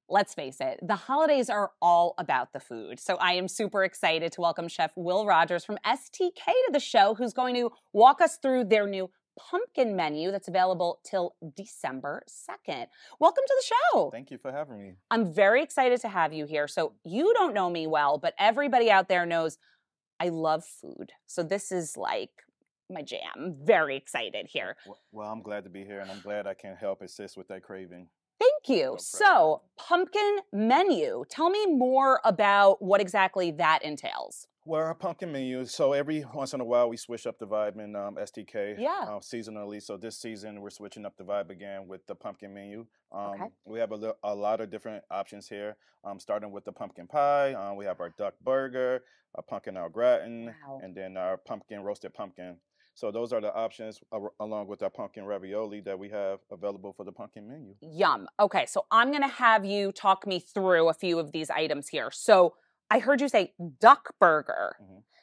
let's face it, the holidays are all about the food. So I am super excited to welcome Chef Will Rodgers from STK to the show, who's going to walk us through their new pumpkin menu that's available till December 2nd. Welcome to the show. Thank you for having me. I'm very excited to have you here. So you don't know me well, but everybody out there knows I love food. So this is like my jam. I'm very excited here. Well, I'm glad to be here, and I'm glad I can help assist with that craving. Thank you. So, pumpkin menu. Tell me more about what exactly that entails. Well, our pumpkin menu, so every once in a while we switch up the vibe in STK seasonally. So this season we're switching up the vibe again with the pumpkin menu. We have a lot of different options here, starting with the pumpkin pie. We have our duck burger, a pumpkin au gratin, and then our pumpkin roasted pumpkin. So those are the options along with our pumpkin ravioli that we have available for the pumpkin menu. Yum. Okay, so I'm going to have you talk me through a few of these items here. So I heard you say duck burger.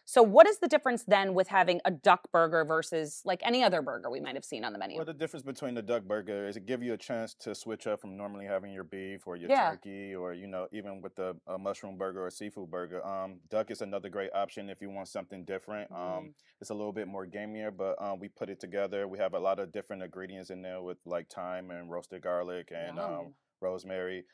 So what is the difference then with having a duck burger versus like any other burger we might have seen on the menu? Well, the difference between the duck burger is it gives you a chance to switch up from normally having your beef or your turkey or, you know, even with the mushroom burger or seafood burger. Duck is another great option if you want something different. It's a little bit more gamier, but we put it together. We have a lot of different ingredients in there with like thyme and roasted garlic and rosemary,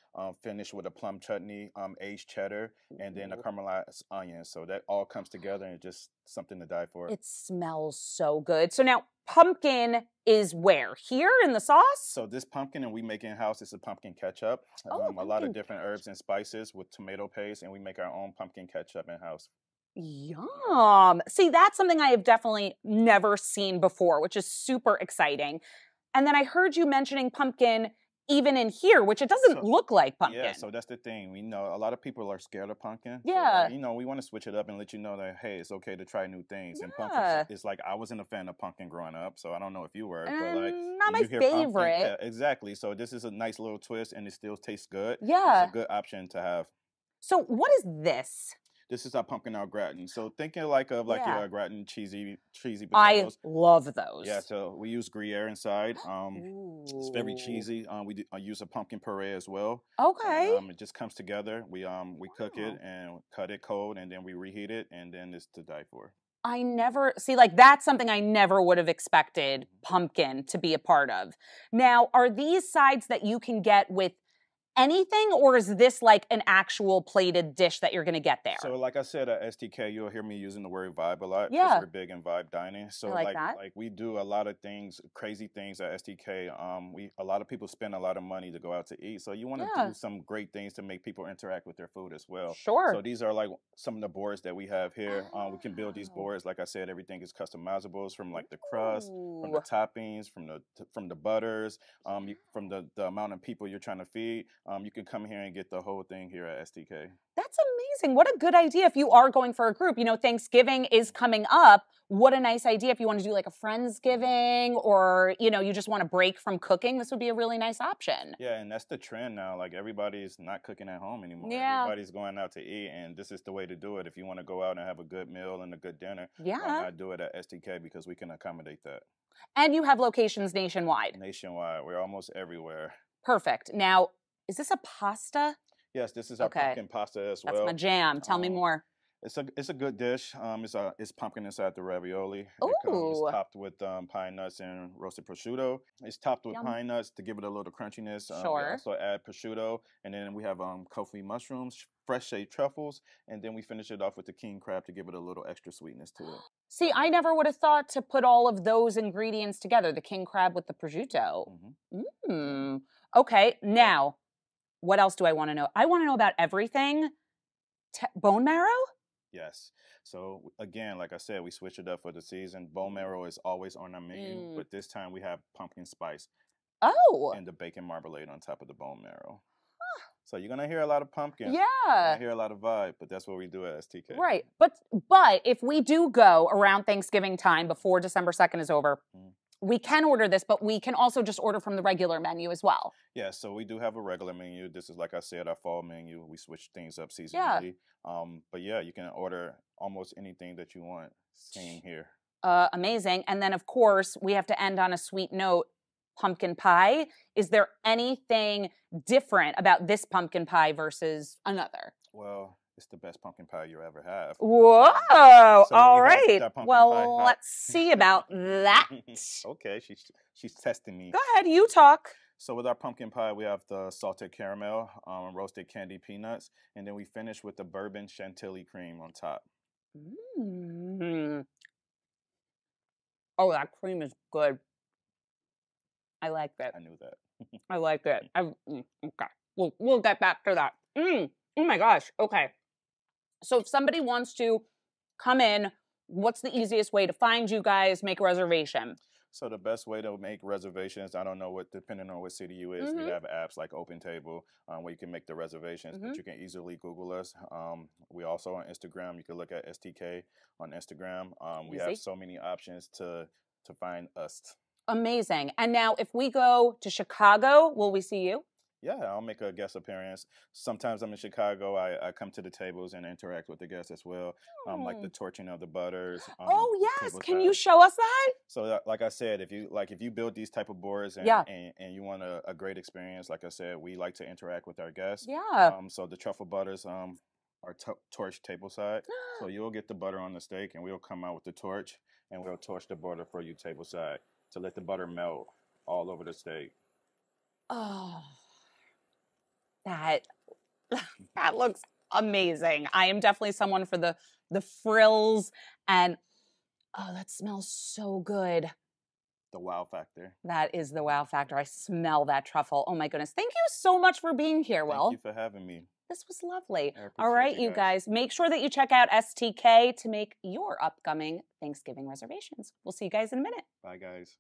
finished with a plum chutney, aged cheddar, and then a caramelized onion. So that all comes together and just something to die for. It smells so good. So now pumpkin is where? Here in the sauce? So this pumpkin, and we make in-house, is a pumpkin ketchup. A lot of different herbs and spices with tomato paste, and we make our own pumpkin ketchup in-house. Yum. See, that's something I have definitely never seen before, which is super exciting. And then I heard you mentioning pumpkin even in here, which it doesn't look like pumpkin. Yeah, so that's the thing. We know a lot of people are scared of pumpkin. Yeah. So, you know, we want to switch it up and let you know that, hey, it's okay to try new things. And pumpkin, it's like, I wasn't a fan of pumpkin growing up, so I don't know if you were, but like, not my favorite. Yeah, exactly. So this is a nice little twist, and it still tastes good. Yeah. It's a good option to have. So what is this? This is our pumpkin au gratin. So thinking like of like your au gratin cheesy potatoes. I love those. Yeah, so we use Gruyere inside. It's very cheesy. We use a pumpkin puree as well. Okay. And, it just comes together. We cook it and cut it cold, and then we reheat it, and then it's to die for. I never see, like, that's something I never would have expected pumpkin to be a part of. Now, are these sides that you can get with anything, or is this like an actual plated dish that you're going to get there? So like I said, at STK, you'll hear me using the word vibe a lot. Yeah. We're big in vibe dining. So like we do a lot of things, crazy things at STK. A lot of people spend a lot of money to go out to eat. So you want to do some great things to make people interact with their food as well. Sure. So these are like some of the boards that we have here. We can build these boards. Like I said, everything is customizable from like the crust, from the toppings, from the butters, from the amount of people you're trying to feed. You can come here and get the whole thing here at STK. That's amazing. What a good idea if you are going for a group. You know, Thanksgiving is coming up. What a nice idea if you want to do like a Friendsgiving, or, you know, you just want to break from cooking. This would be a really nice option. Yeah, and that's the trend now. Like, everybody's not cooking at home anymore. Yeah. Everybody's going out to eat, and this is the way to do it. If you want to go out and have a good meal and a good dinner, why not do it at STK, because we can accommodate that. And you have locations nationwide. Nationwide. We're almost everywhere. Perfect. Now, is this a pasta? Yes, this is our pumpkin pasta as well. That's my jam. Tell me more. It's a good dish. It's pumpkin inside the ravioli. Ooh. It's topped with pine nuts and roasted prosciutto. It's topped with pine nuts to give it a little crunchiness. Sure. We also add prosciutto, and then we have kofi mushrooms, fresh shaved truffles, and then we finish it off with the king crab to give it a little extra sweetness to it. See, I never would have thought to put all of those ingredients together, the king crab with the prosciutto. Okay, now, what else do I want to know? I want to know about everything. Bone marrow? Yes. So again, like I said, we switch it up for the season. Bone marrow is always on our menu, but this time we have pumpkin spice. Oh. And the bacon marmalade on top of the bone marrow. So you're gonna hear a lot of pumpkin. Yeah. You're gonna hear a lot of vibe, but that's what we do at STK. Right. But if we do go around Thanksgiving time before December 2nd is over, we can order this, but we can also just order from the regular menu as well. Yeah, so we do have a regular menu. This is, like I said, our fall menu. We switch things up seasonally. But yeah, you can order almost anything that you want. Same here. Amazing. And then, of course, we have to end on a sweet note. pumpkin pie. Is there anything different about this pumpkin pie versus another? Well, it's the best pumpkin pie you ever have. Whoa! So All we have right. that pumpkin Well, pie. let's see about that. Okay, she's testing me. Go ahead, you talk. So with our pumpkin pie, we have the salted caramel, roasted candy peanuts, and then we finish with the bourbon chantilly cream on top. Mm. Oh, that cream is good. I like it. I knew that. I like it. Okay, we'll get back to that. Oh my gosh. Okay. So if somebody wants to come in, what's the easiest way to find you guys, make a reservation? So the best way to make reservations, I don't know what, depending on what city you is, we have apps like OpenTable where you can make the reservations, but you can easily Google us. We also on Instagram. You can look at STK on Instagram. We have so many options to find us. Amazing. And now if we go to Chicago, will we see you? Yeah, I'll make a guest appearance. Sometimes I'm in Chicago. I come to the tables and interact with the guests as well, like the torching of the butters. Oh yes, can you show us that? So, like I said, if you build these type of boards and you want a great experience, like I said, we like to interact with our guests. Yeah. So the truffle butters are torched tableside. So you'll get the butter on the steak, and we'll come out with the torch, and we'll torch the butter for you tableside to let the butter melt all over the steak. Oh. That looks amazing. I am definitely someone for the frills, and oh, that smells so good. The wow factor. That is the wow factor. I smell that truffle. Oh my goodness. Thank you so much for being here, Will. Thank you for having me. This was lovely. All right, you guys, make sure that you check out STK to make your upcoming Thanksgiving reservations. We'll see you guys in a minute. Bye, guys.